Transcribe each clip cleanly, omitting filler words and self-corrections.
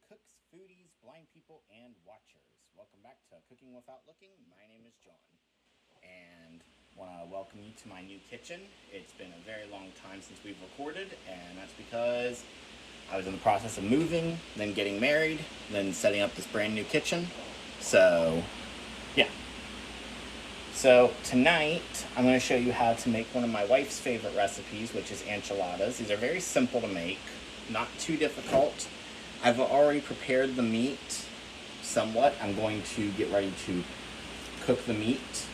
cooks, foodies, blind people, and watchers. Welcome back to Cooking Without Looking. My name is John, and want to welcome you to my new kitchen. It's been a very long time since we've recorded, and that's because I was in the process of moving, then getting married, then setting up this brand new kitchen. So, yeah. So tonight, I'm going to show you how to make one of my wife's favorite recipes, which is enchiladas. These are very simple to make, not too difficult. I've already prepared the meat somewhat. I'm going to get ready to cook the meat,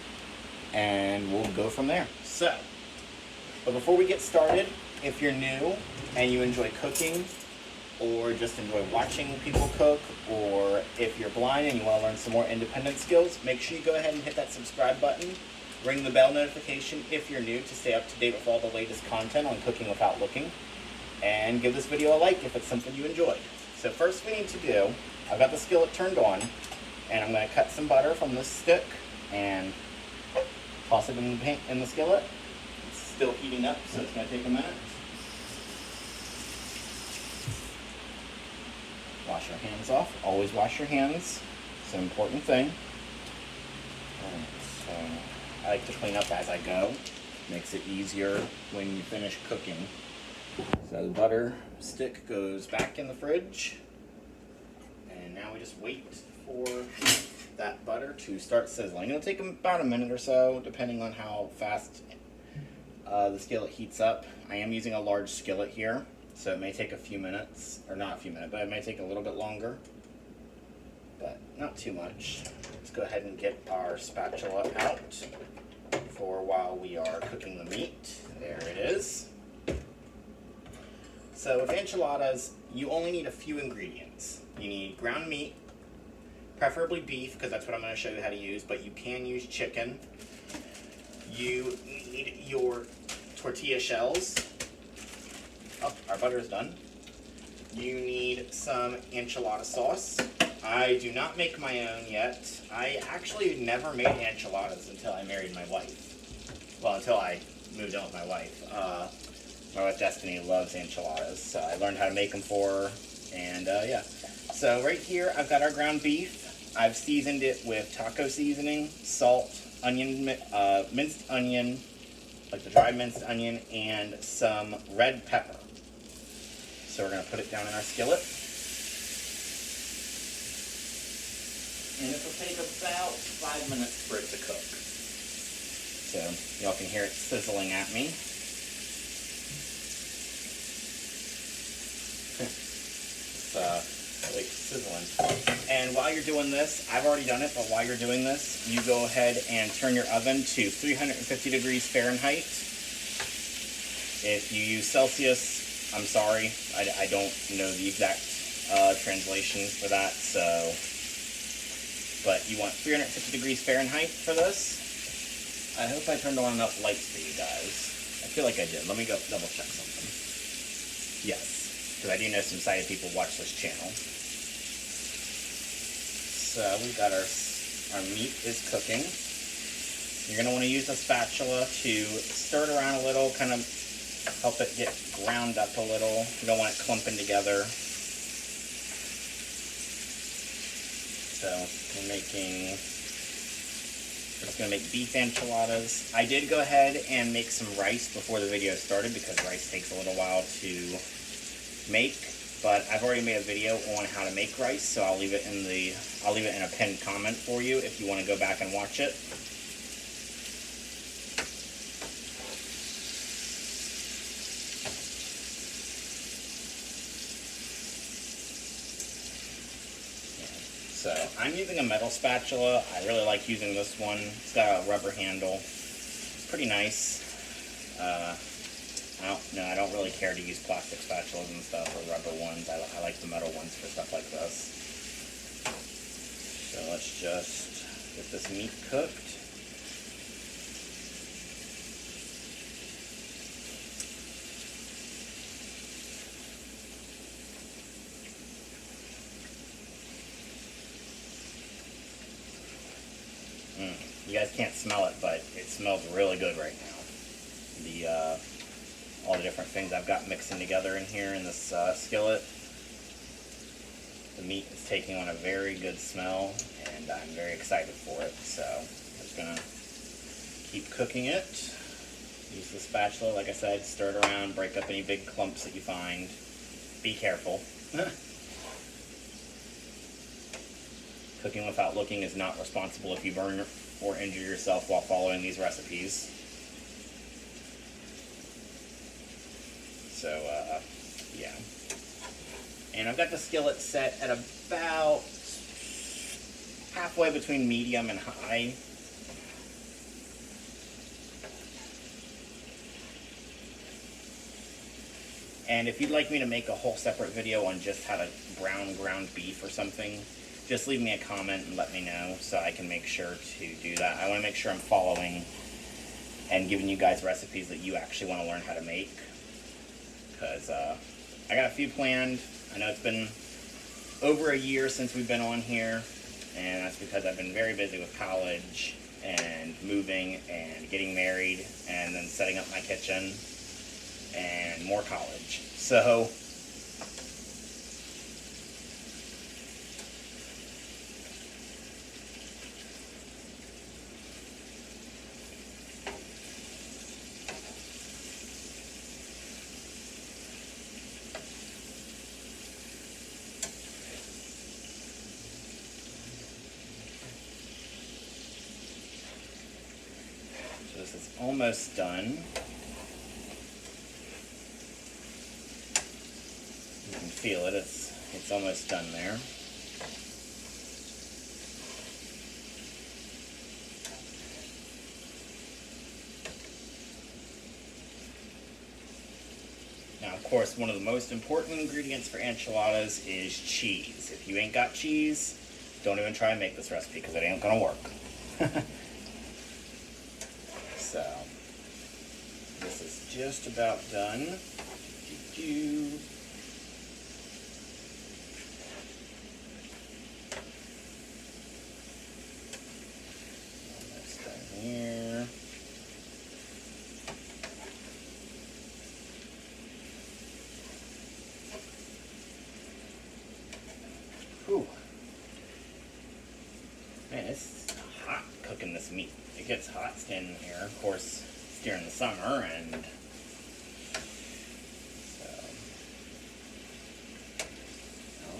and we'll go from there. So, but before we get started, if you're new and you enjoy cooking, or just enjoy watching people cook, or if you're blind and you want to learn some more independent skills, make sure you go ahead and hit that subscribe button. Ring the bell notification if you're new to stay up to date with all the latest content on Cooking Without Looking. And give this video a like if it's something you enjoyed. So first we need to do, I've got the skillet turned on, and I'm going to cut some butter from this stick and toss it in the skillet. It's still heating up, so it's going to take a minute. Wash your hands off. Always wash your hands. It's an important thing. Alright, so I like to clean up as I go. Makes it easier when you finish cooking. So the butter stick goes back in the fridge. And now we just wait for that butter to start sizzling. It'll take about a minute or so, depending on how fast the skillet heats up. I am using a large skillet here, so it may take a few minutes, or not a few minutes, but it may take a little bit longer, but not too much. Let's go ahead and get our spatula out for while we are cooking the meat. There it is. So with enchiladas, you only need a few ingredients. You need ground meat, preferably beef, because that's what I'm going to show you how to use, but you can use chicken. You need your tortilla shells. Oh, our butter is done. You need some enchilada sauce. I do not make my own yet. I actually never made enchiladas until I married my wife. Well, until I moved in with my wife. My wife Destiny loves enchiladas, so I learned how to make them for her, and yeah. So right here, I've got our ground beef. I've seasoned it with taco seasoning, salt, onion, minced onion, like the dry minced onion, and some red pepper. So we're going to put it down in our skillet. And it will take about 5 minutes for it to cook. So y'all can hear it sizzling at me. It's like sizzling. And while you're doing this, I've already done it, but while you're doing this, you go ahead and turn your oven to 350 degrees Fahrenheit. If you use Celsius, I'm sorry, I don't know the exact translation for that, so, but you want 350 degrees Fahrenheit for this. I hope I turned on enough lights for you guys. I feel like I did. Let me go double check something. Yes, because I do know some sighted people watch this channel. So we've got our meat is cooking. You're going to want to use a spatula to stir it around a little, kind of help it get ground up a little. You don't want it clumping together. So we're just going to make beef enchiladas. I did go ahead and make some rice before the video started because rice takes a little while to make, but I've already made a video on how to make rice, so I'll leave it in a pinned comment for you if you want to go back and watch it. So I'm using a metal spatula. I really like using this one. It's got a rubber handle. It's pretty nice. I don't really care to use plastic spatulas and stuff or rubber ones. I like the metal ones for stuff like this. So let's just get this meat cooked. You guys can't smell it, but it smells really good right now. All the different things I've got mixing together in here in this skillet. The meat is taking on a very good smell, and I'm very excited for it. So I'm just gonna keep cooking it. Use the spatula, like I said, stir it around, break up any big clumps that you find. Be careful. Cooking without looking is not responsible if you burn or injure yourself while following these recipes. So, yeah. And I've got the skillet set at about halfway between medium and high. And if you'd like me to make a whole separate video on just how to brown ground beef or something, just leave me a comment and let me know so I can make sure to do that. I want to make sure I'm following and giving you guys recipes that you actually want to learn how to make. Because I got a few planned. I know it's been over a year since we've been on here, and that's because I've been very busy with college and moving and getting married and then setting up my kitchen and more college. So this is almost done. You can feel it, it's almost done there. Now, of course, one of the most important ingredients for enchiladas is cheese. If you ain't got cheese, don't even try and make this recipe because it ain't gonna work. So, this is just about done. Almost done here. Whew. Man, it's hot cooking this meat. It gets hot standing here. Of course, it's during the summer, and so.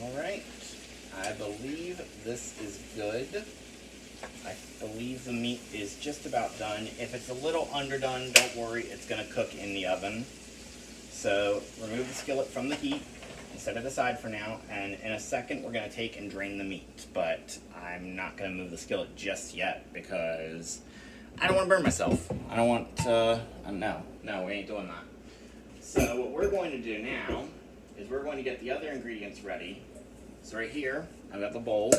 Alright. I believe this is good. I believe the meat is just about done. If it's a little underdone, don't worry, it's going to cook in the oven. So, remove the skillet from the heat. Set it aside for now, and in a second we're going to take and drain the meat, but I'm not going to move the skillet just yet because I don't want to burn myself. I don't want to, no, we ain't doing that. So what we're going to do now is we're going to get the other ingredients ready. So right here, I've got the bowl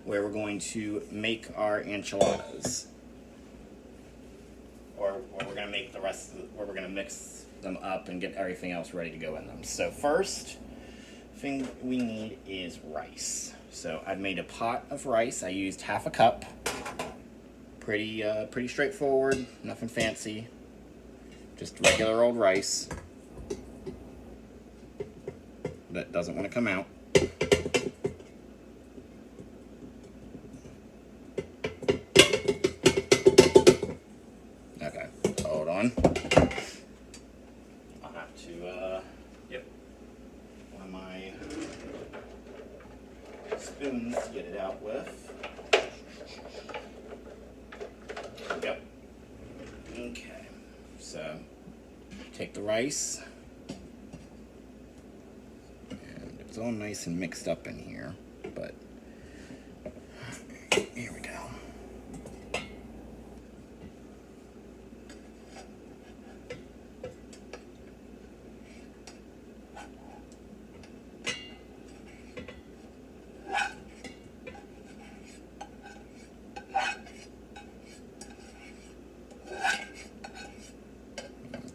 where we're going to make our enchiladas. Or we're going to make the rest of where we're going to mix them up and get everything else ready to go in them. So first thing we need is rice. So I've made a pot of rice. I used half a cup. Pretty straightforward, nothing fancy. Just regular old rice that doesn't want to come out. Okay, hold on. I'll have to, yep, one of my spoons to get it out with. Yep. Okay, so take the rice, and it's all nice and mixed up in here, but here we go.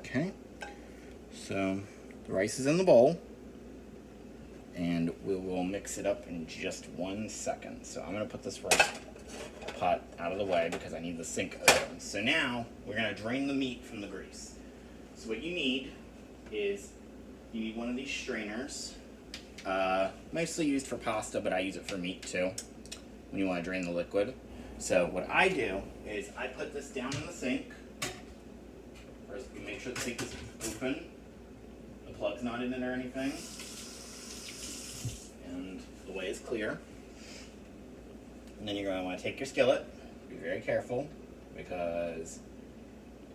Okay, so the rice is in the bowl, and we will mix it up in just 1 second. So I'm going to put this rice pot out of the way because I need the sink open. So now we're going to drain the meat from the grease. So what you need is you need one of these strainers, Mostly used for pasta, but I use it for meat too, when you want to drain the liquid. So what I do is I put this down in the sink. First, we make sure the sink is open. The plug's not in it or anything. And the way is clear. And then you're going to want to take your skillet. Be very careful because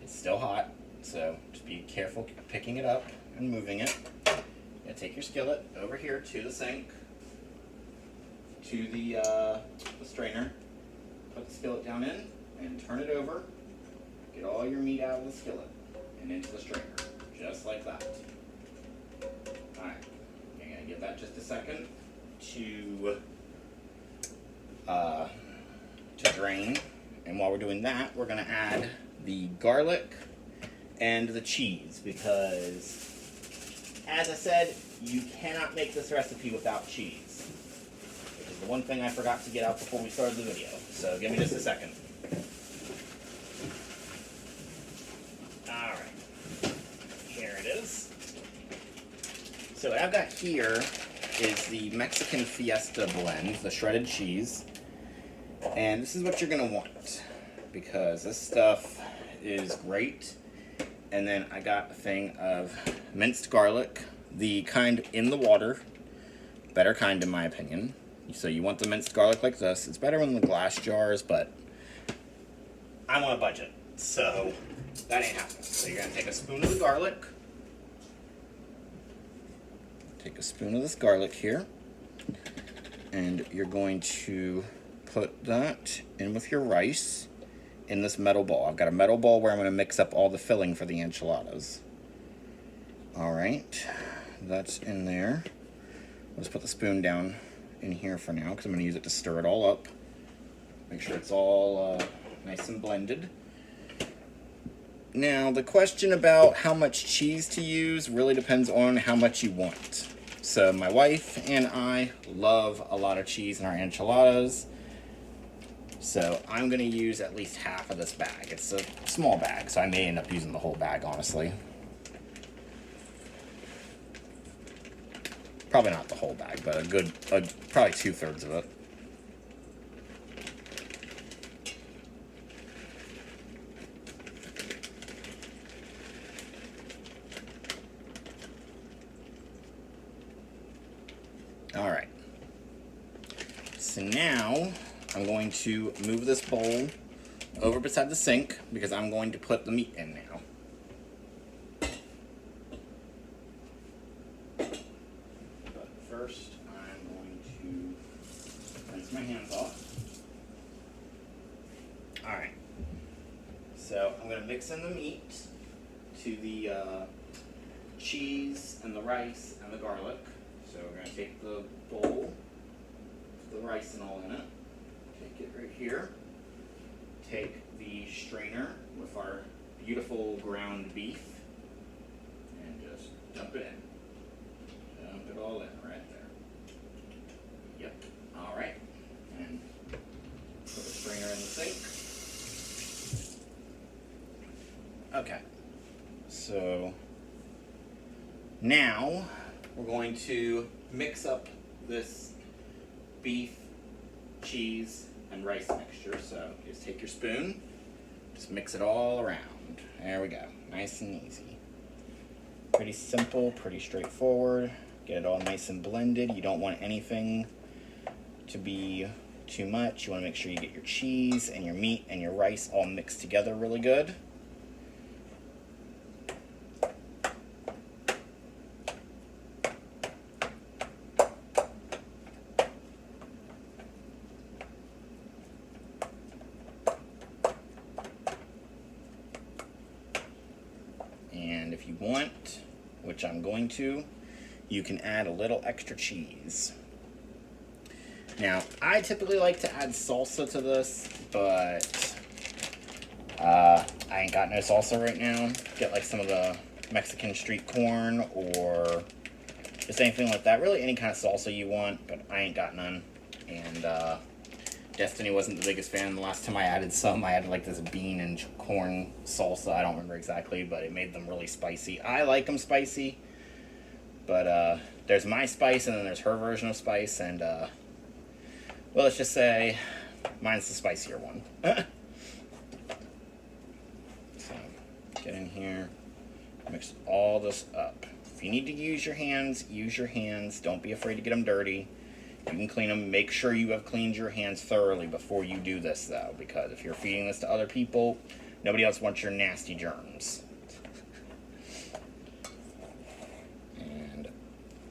it's still hot. So just be careful picking it up and moving it. You're going to take your skillet over here to the sink, to the strainer. Put the skillet down in and turn it over. Get all your meat out of the skillet and into the strainer, just like that. Alright, you're going to give that just a second to drain. And while we're doing that, we're going to add the garlic and the cheese because, as I said, you cannot make this recipe without cheese, which is the one thing I forgot to get out before we started the video. So give me just a second. Alright, here it is. So what I've got here is the Mexican Fiesta blend, the shredded cheese. And this is what you're going to want because this stuff is great. And then I got a thing of minced garlic, the kind in the water, better kind in my opinion. So you want the minced garlic like this. It's better in the glass jars, but I'm on a budget, so that ain't happening. So you're going to take a spoon of the garlic. Take a spoon of this garlic here. And you're going to put that in with your rice in this metal bowl. I've got a metal bowl where I'm going to mix up all the filling for the enchiladas. Alright, that's in there. Let's put the spoon down in here for now because I'm going to use it to stir it all up. Make sure it's all nice and blended. Now, the question about how much cheese to use really depends on how much you want. So my wife and I love a lot of cheese in our enchiladas. So I'm going to use at least half of this bag. It's a small bag, so I may end up using the whole bag, honestly. Probably not the whole bag, but probably 2/3 of it. All right. So now I'm going to move this bowl over beside the sink because I'm going to put the meat in now. But first, I'm going to rinse my hands off. All right. So I'm going to mix in the meat to the cheese and the rice and the garlic. So we're going to take the bowl, put the rice and all in it, take it right here, take the strainer with our beautiful ground beef, and just dump it in. Dump it all in right there. Yep, alright. And put the strainer in the sink. Okay, so now we're going to mix up this beef, cheese, and rice mixture. So just take your spoon, just mix it all around. There we go. Nice and easy. Pretty simple, pretty straightforward. Get it all nice and blended. You don't want anything to be too much. You want to make sure you get your cheese and your meat and your rice all mixed together really good. And if you want, which I'm going to, you can add a little extra cheese. Now, I typically like to add salsa to this, but I ain't got no salsa right now. Get like some of the Mexican street corn or just anything like that. Really any kind of salsa you want, but I ain't got none. And Destiny wasn't the biggest fan. The last time I added some, I added like this bean and corn salsa. I don't remember exactly, but it made them really spicy. I like them spicy, But there's my spice and then there's her version of spice, and well, let's just say mine's the spicier one. So get in here, mix all this up. If you need to use your hands, use your hands. Don't be afraid to get them dirty. You can clean them. Make sure you have cleaned your hands thoroughly before you do this, though, because if you're feeding this to other people, nobody else wants your nasty germs. And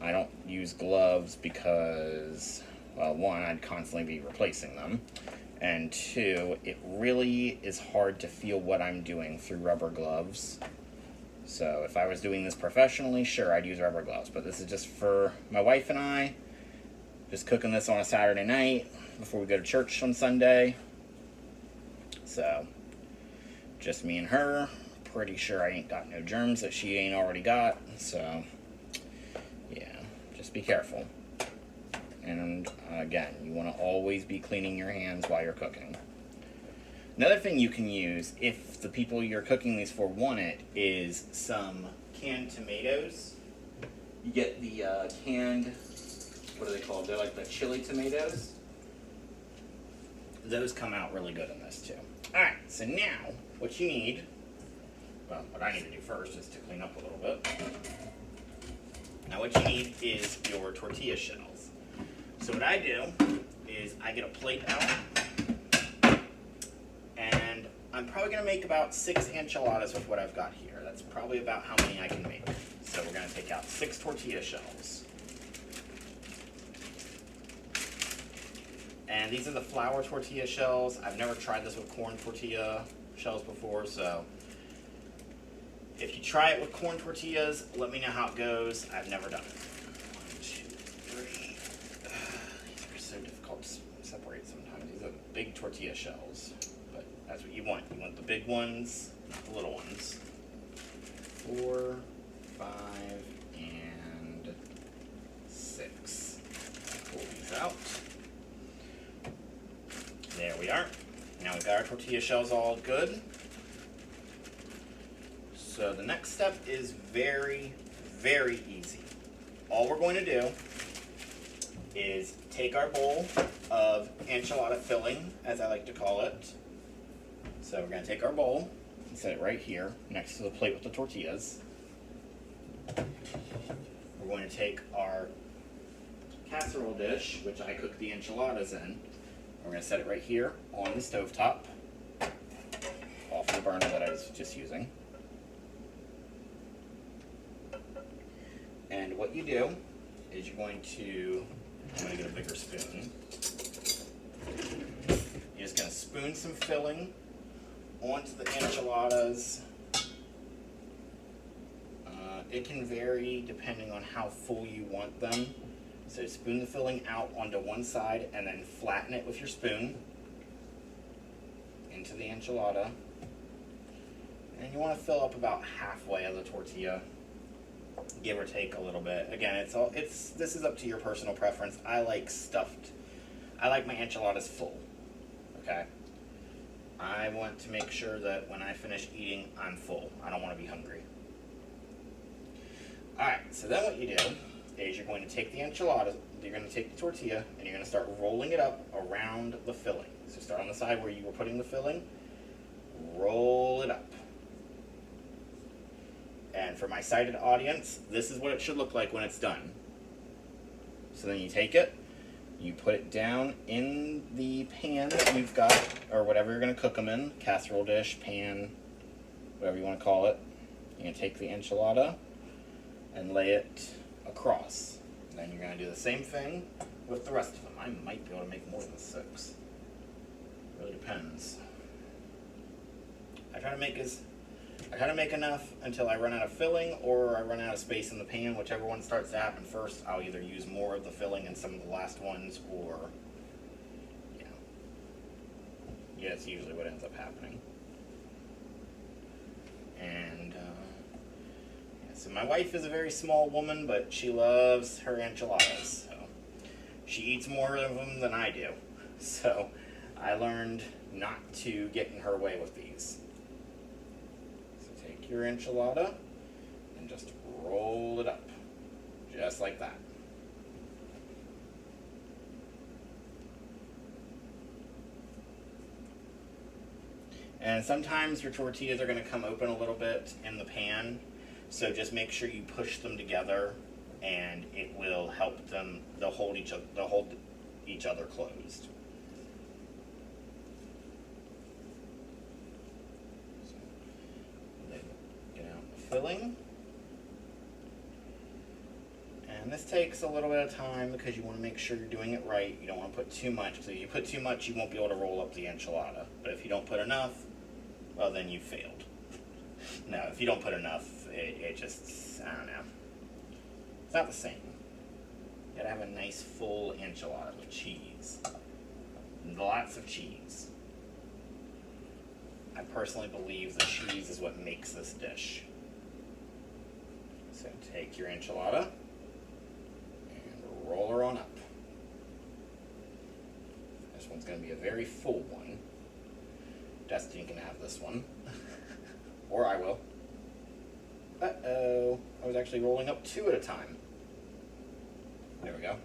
I don't use gloves because, well, one, I'd constantly be replacing them, and two, it really is hard to feel what I'm doing through rubber gloves. So if I was doing this professionally, sure, I'd use rubber gloves, but this is just for my wife and I, just cooking this on a Saturday night before we go to church on Sunday. So, just me and her. Pretty sure I ain't got no germs that she ain't already got, so, yeah, just be careful. And, again, you want to always be cleaning your hands while you're cooking. Another thing you can use, if the people you're cooking these for want it, is some canned tomatoes. You get the canned, what are they called? They're like the chili tomatoes. Those come out really good in this too. Alright, so now, what you need, well, what I need to do first is to clean up a little bit. Now what you need is your tortilla shells. So what I do is I get a plate out, and I'm probably going to make about 6 enchiladas with what I've got here. That's probably about how many I can make. So we're going to take out 6 tortilla shells. And these are the flour tortilla shells. I've never tried this with corn tortilla shells before, so if you try it with corn tortillas, let me know how it goes. I've never done it. 1, 2, 3. These are so difficult to separate sometimes. These are big tortilla shells, but that's what you want. You want the big ones, not the little ones. 4, 5, and 6. Pull these out. There we are. Now we've got our tortilla shells all good. So the next step is very, very easy. All we're going to do is take our bowl of enchilada filling, as I like to call it. So we're going to take our bowl and set it right here next to the plate with the tortillas. We're going to take our casserole dish, which I cook the enchiladas in. We're going to set it right here on the stovetop, off the burner that I was just using. And what you do is you're going to, I'm going to get a bigger spoon. You're just going to spoon some filling onto the enchiladas. It can vary depending on how full you want them. So spoon the filling out onto one side and then flatten it with your spoon into the enchilada. And you want to fill up about halfway of the tortilla, give or take a little bit. Again, this is up to your personal preference. I like stuffed. I like my enchiladas full. Okay? I want to make sure that when I finish eating, I'm full. I don't want to be hungry. Alright, so then what you do is you're going to take the enchilada, you're going to take the tortilla, and you're going to start rolling it up around the filling. So start on the side where you were putting the filling, roll it up. And for my sighted audience, this is what it should look like when it's done. So then you take it, you put it down in the pan that you've got, or whatever you're going to cook them in, casserole dish, pan, whatever you want to call it. You're going to take the enchilada and lay it across. And then you're going to do the same thing with the rest of them. I might be able to make more than 6. Really depends. I try to make enough until I run out of filling or I run out of space in the pan. Whichever one starts to happen first, I'll either use more of the filling in some of the last ones, or yeah, it's usually what ends up happening. And so my wife is a very small woman, but she loves her enchiladas. So she eats more of them than I do. So I learned not to get in her way with these. So take your enchilada and just roll it up. Just like that. And sometimes your tortillas are going to come open a little bit in the pan, so just make sure you push them together, and it will help them. They'll hold each other closed. So, then get out the filling. And this takes a little bit of time because you want to make sure you're doing it right. You don't want to put too much. So if you put too much, you won't be able to roll up the enchilada. But if you don't put enough, well, then you failed. No, if you don't put enough, it just, I don't know. It's not the same. You gotta have a nice full enchilada with cheese. Lots of cheese. I personally believe the cheese is what makes this dish. So take your enchilada and roll her on up. This one's going to be a very full one. Destiny can have this one. Or I will. Uh-oh. I was actually rolling up 2 at a time. There we go.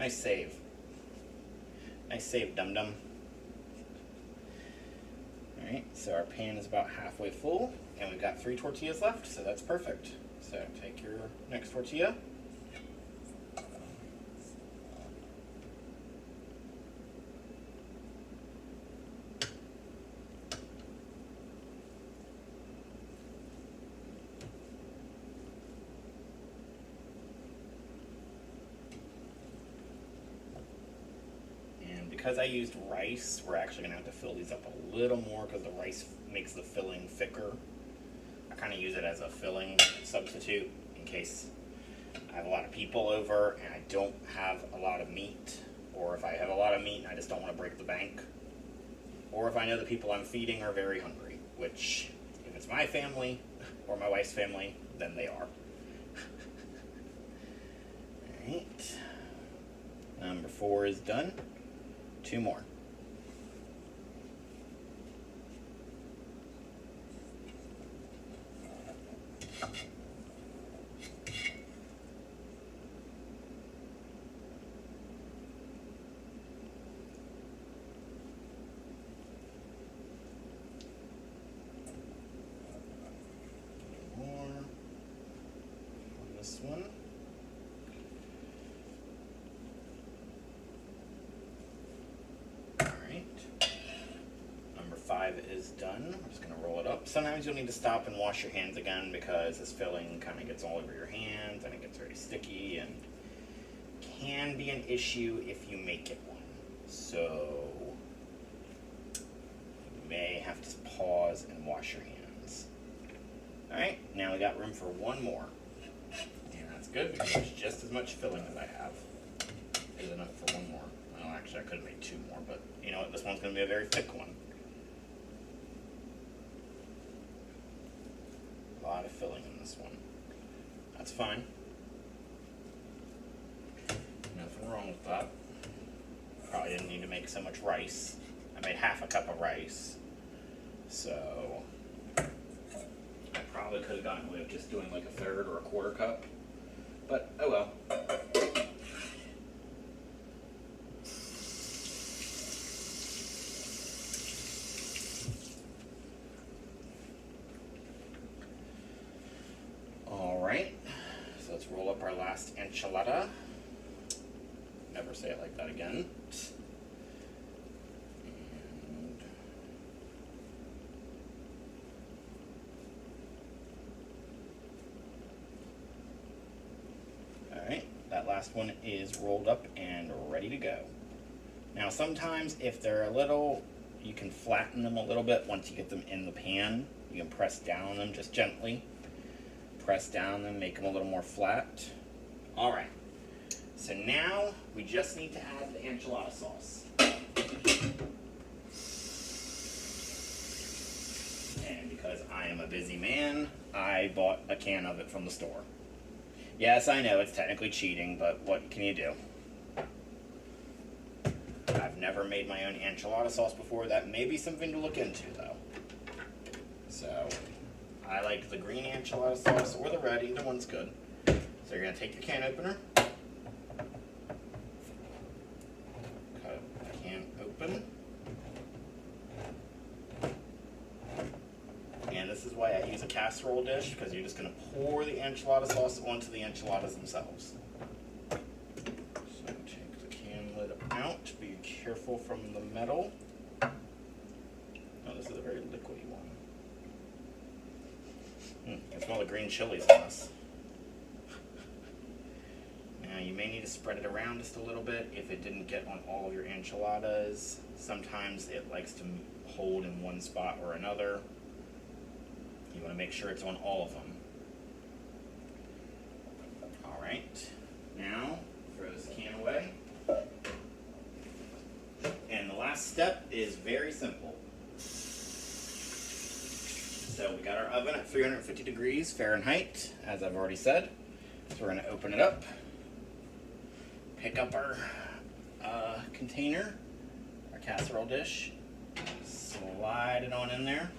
Nice save. Nice save, dum-dum. Alright, so our pan is about halfway full, and we've got 3 tortillas left, so that's perfect. So take your next tortilla. Because I used rice, we're actually going to have to fill these up a little more because the rice makes the filling thicker. I kind of use it as a filling substitute in case I have a lot of people over and I don't have a lot of meat, or if I have a lot of meat and I just don't want to break the bank, or if I know the people I'm feeding are very hungry, which if it's my family or my wife's family, then they are. Alright, number 4 is done. 2 more. More on this one. Number 5 is done. I'm just going to roll it up. Sometimes you'll need to stop and wash your hands again because this filling kind of gets all over your hands and it gets very sticky and can be an issue if you make it one. So you may have to pause and wash your hands. Alright, now we got room for 1 more. And that's good because there's just as much filling as I have. Is enough for 1 more. Well, actually I could have made 2 more, but you know what, this one's going to be a very thick one. A lot of filling in this one. That's fine. Nothing wrong with that. Probably didn't need to make so much rice. I made half a cup of rice. So I probably could have gotten away with just doing like a 1/3 or a 1/4 cup. But oh well. Alright, so let's roll up our last enchilada. Never say it like that again. And alright, that last one is rolled up and ready to go. Now sometimes if they're a little, you can flatten them a little bit once you get them in the pan. You can press down on them just gently. Press down them, make them a little more flat. Alright, so now we just need to add the enchilada sauce. And because I am a busy man, I bought a can of it from the store. Yes, I know it's technically cheating, but what can you do? I've never made my own enchilada sauce before. That may be something to look into, though. So I like the green enchilada sauce or the red, either one's good. So you're going to take your can opener, cut the can open, and this is why I use a casserole dish, because you're just going to pour the enchilada sauce onto the enchiladas themselves. So take the can lid out, be careful from the metal. Oh, this is a very liquidy one. You can smell the green chilies on this. Now you may need to spread it around just a little bit if it didn't get on all of your enchiladas. Sometimes it likes to hold in one spot or another. You want to make sure it's on all of them. Alright, now throw this can away. And the last step is very simple. So we got our oven at 350 degrees Fahrenheit, as I've already said. So we're going to open it up, pick up our container, our casserole dish, slide it on in there.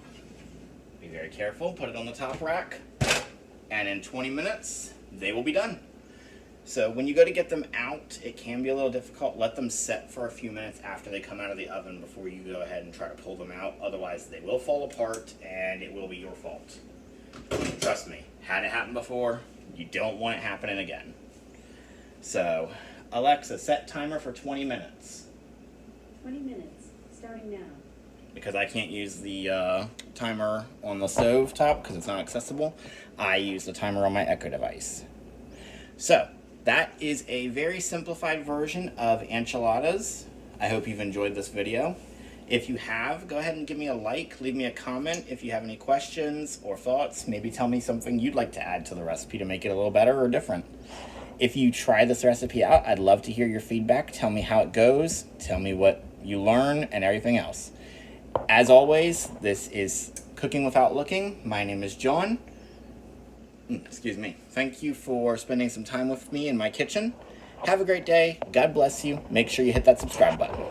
Be very careful, put it on the top rack, and in 20 minutes, they will be done. So when you go to get them out, it can be a little difficult. Let them set for a few minutes after they come out of the oven before you go ahead and try to pull them out. Otherwise, they will fall apart and it will be your fault. Trust me, had it happen before, you don't want it happening again. So, Alexa, set timer for 20 minutes. 20 minutes, starting now. Because I can't use the timer on the stove top because it's not accessible, I use the timer on my Echo device. So, that is a very simplified version of enchiladas. I hope you've enjoyed this video. If you have, go ahead and give me a like, leave me a comment if you have any questions or thoughts. Maybe tell me something you'd like to add to the recipe to make it a little better or different. If you try this recipe out, I'd love to hear your feedback. Tell me how it goes. Tell me what you learn and everything else. As always, this is Cooking Without Looking. My name is John. Excuse me. Thank you for spending some time with me in my kitchen. Have a great day. God bless you. Make sure you hit that subscribe button.